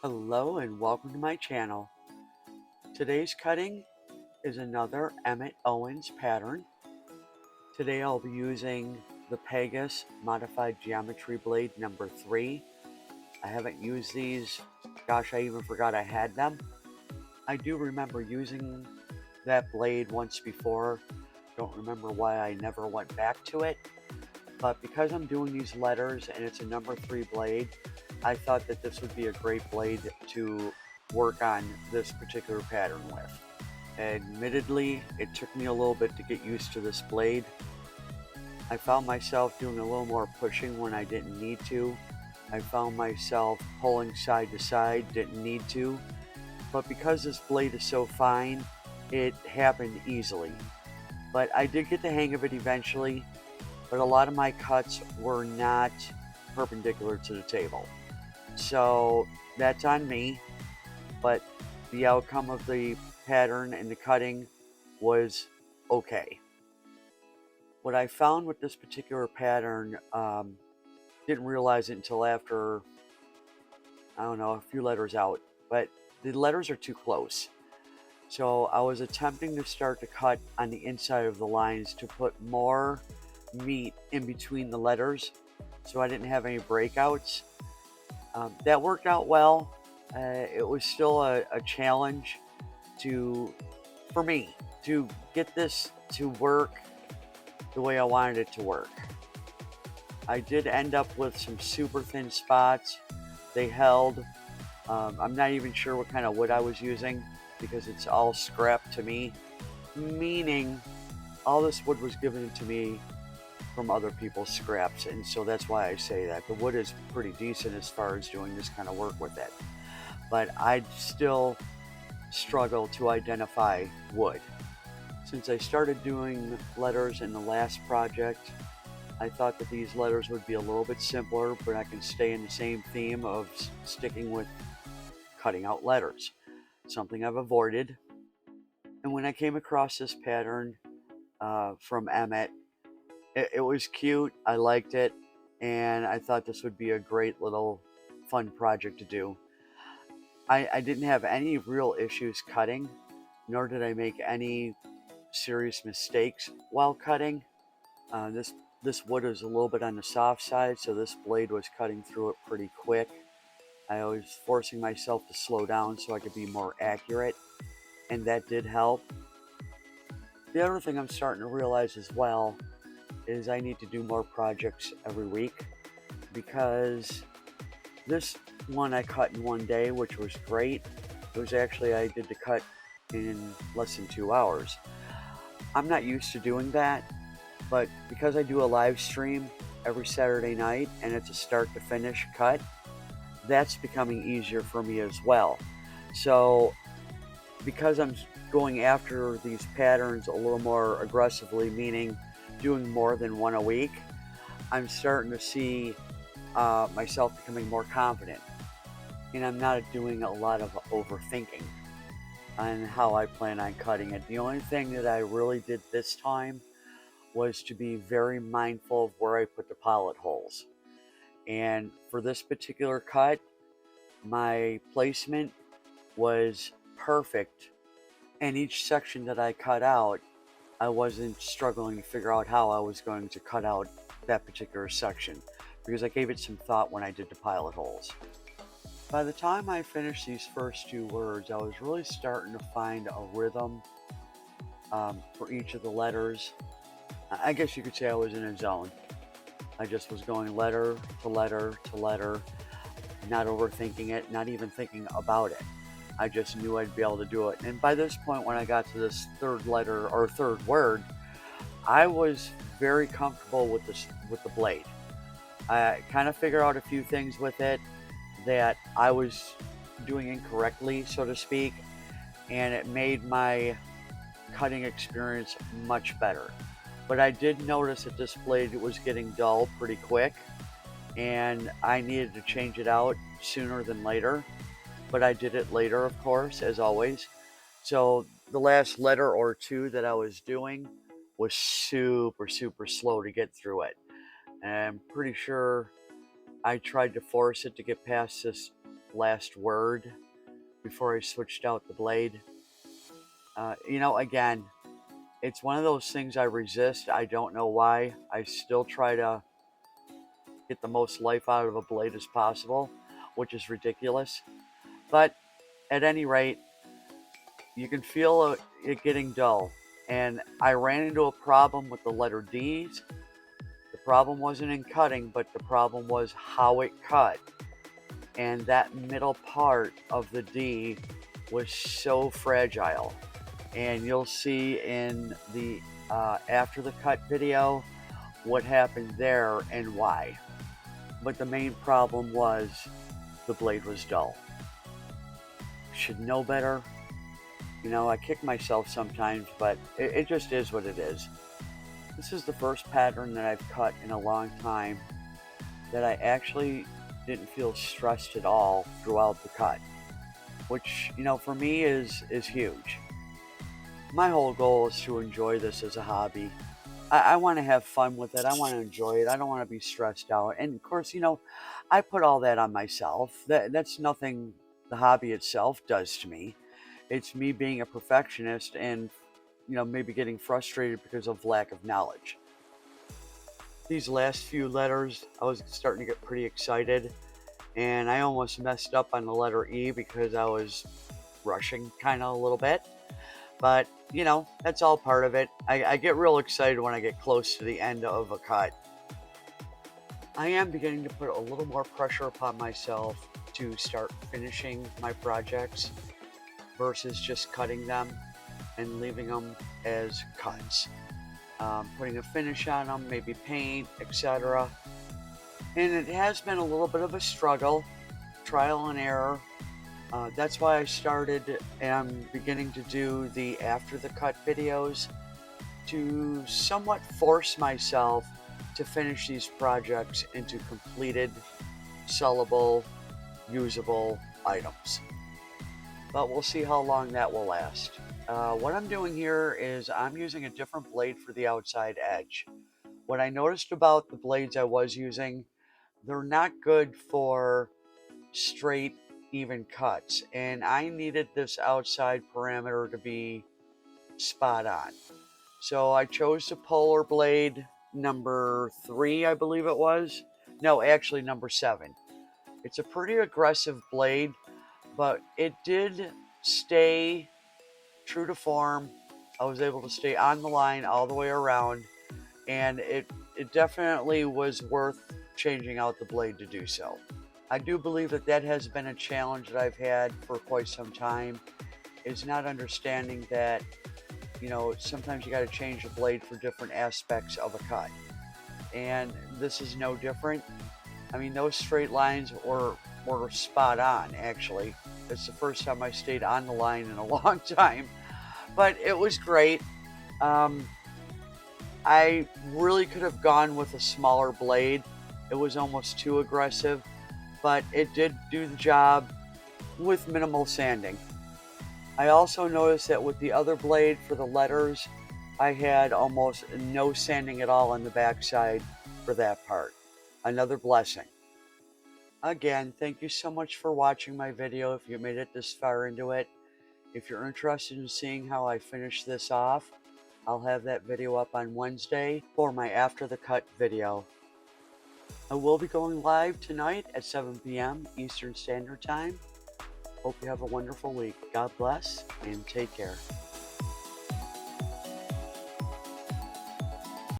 Hello and welcome to my channel. Today's cutting is another Emmitt Owens pattern. Today I'll be using the Pegasus Modified Geometry Blade number 3. I haven't used these, gosh, I even forgot I had them. I do remember using that blade once before. Don't remember why I never went back to it. But because I'm doing these letters and it's a number 3 blade, I thought that this would be a great blade to work on this particular pattern with. Admittedly, it took me a little bit to get used to this blade. I found myself doing a little more pushing when I didn't need to. I found myself pulling side to side, didn't need to. But because this blade is so fine, it happened easily. But I did get the hang of it eventually, but a lot of my cuts were not perpendicular to the table. So that's on me, but the outcome of the pattern and the cutting was okay. What I found with this particular pattern, didn't realize it until after, I don't know, a few letters out, but the letters are too close. So I was attempting to start to cut on the inside of the lines to put more meat in between the letters so I didn't have any breakouts. That worked out well. It was still a challenge for me to get this to work the way I wanted it to work. I did end up with some super thin spots. They held. I'm not even sure what kind of wood I was using because it's all scrap to me, meaning all this wood was given to me from other people's scraps, and so that's why I say that. The wood is pretty decent as far as doing this kind of work with it, but I still struggle to identify wood. Since I started doing letters in the last project, I thought that these letters would be a little bit simpler, but I can stay in the same theme of sticking with cutting out letters, something I've avoided. And when I came across this pattern from Emmitt, it was cute, I liked it, and I thought this would be a great little fun project to do. I didn't have any real issues cutting, nor did I make any serious mistakes while cutting. This wood is a little bit on the soft side, so this blade was cutting through it pretty quick. I was forcing myself to slow down so I could be more accurate, and that did help. The other thing I'm starting to realize as well is I need to do more projects every week, because this one I cut in one day, which was great. It was actually, I did the cut in less than 2 hours. I'm not used to doing that, but because I do a live stream every Saturday night and it's a start to finish cut, that's becoming easier for me as well. So because I'm going after these patterns a little more aggressively, meaning doing more than one a week, I'm starting to see myself becoming more confident, and I'm not doing a lot of overthinking on how I plan on cutting it. The only thing that I really did this time was to be very mindful of where I put the pilot holes. And for this particular cut, my placement was perfect, and each section that I cut out, I wasn't struggling to figure out how I was going to cut out that particular section, because I gave it some thought when I did the pilot holes. By the time I finished these first 2 words, I was really starting to find a rhythm for each of the letters. I guess you could say I was in a zone. I just was going letter to letter to letter, not overthinking it, not even thinking about it. I just knew I'd be able to do it. And by this point, when I got to this third letter or third word, I was very comfortable with the blade. I kind of figured out a few things with it that I was doing incorrectly, so to speak, and it made my cutting experience much better. But I did notice that this blade was getting dull pretty quick, and I needed to change it out sooner than later. But I did it later, of course, as always. So the last letter or 2 that I was doing was super slow to get through it. And I'm pretty sure I tried to force it to get past this last word before I switched out the blade. You know, again, it's one of those things I resist. I don't know why. I still try to get the most life out of a blade as possible, which is ridiculous. But at any rate, you can feel it getting dull. And I ran into a problem with the letter D's. The problem wasn't in cutting, but the problem was how it cut. And that middle part of the D was so fragile. And you'll see in the after the cut video what happened there and why. But the main problem was the blade was dull. Should know better. You know, I kick myself sometimes, but it just is what it is. This is the first pattern that I've cut in a long time that I actually didn't feel stressed at all throughout the cut, which, you know, for me is huge. My whole goal is to enjoy this as a hobby. I want to have fun with it. I want to enjoy it. I don't want to be stressed out. And of course, you know, I put all that on myself. That's nothing the hobby itself does to me. It's me being a perfectionist and, you know, maybe getting frustrated because of lack of knowledge. These last few letters, I was starting to get pretty excited, and I almost messed up on the letter E because I was rushing kind of a little bit. But, you know, that's all part of it. I get real excited when I get close to the end of a cut. I am beginning to put a little more pressure upon myself to start finishing my projects versus just cutting them and leaving them as cuts. Putting a finish on them, maybe paint, etc. And it has been a little bit of a struggle, trial and error. That's why I started and I'm beginning to do the after the cut videos to somewhat force myself to finish these projects into completed, sellable, usable items. But we'll see how long that will last. What I'm doing here is I'm using a different blade for the outside edge. What I noticed about the blades I was using, they're not good for straight, even cuts, and I needed this outside parameter to be spot on. So I chose the Polar blade number 3, I believe it was. No, actually number 7. It's a pretty aggressive blade, but it did stay true to form. I was able to stay on the line all the way around, and it definitely was worth changing out the blade to do so. I do believe that has been a challenge that I've had for quite some time, is not understanding that, you know, sometimes you got to change the blade for different aspects of a cut. And this is no different. I mean, those straight lines were spot on, actually. It's the first time I stayed on the line in a long time. But it was great. I really could have gone with a smaller blade. It was almost too aggressive, but it did do the job with minimal sanding. I also noticed that with the other blade for the letters, I had almost no sanding at all on the backside for that part. Another blessing. Again, thank you so much for watching my video if you made it this far into it. If you're interested in seeing how I finish this off, I'll have that video up on Wednesday for my after the cut video. I will be going live tonight at 7 p.m. Eastern Standard Time. Hope you have a wonderful week. God bless and take care.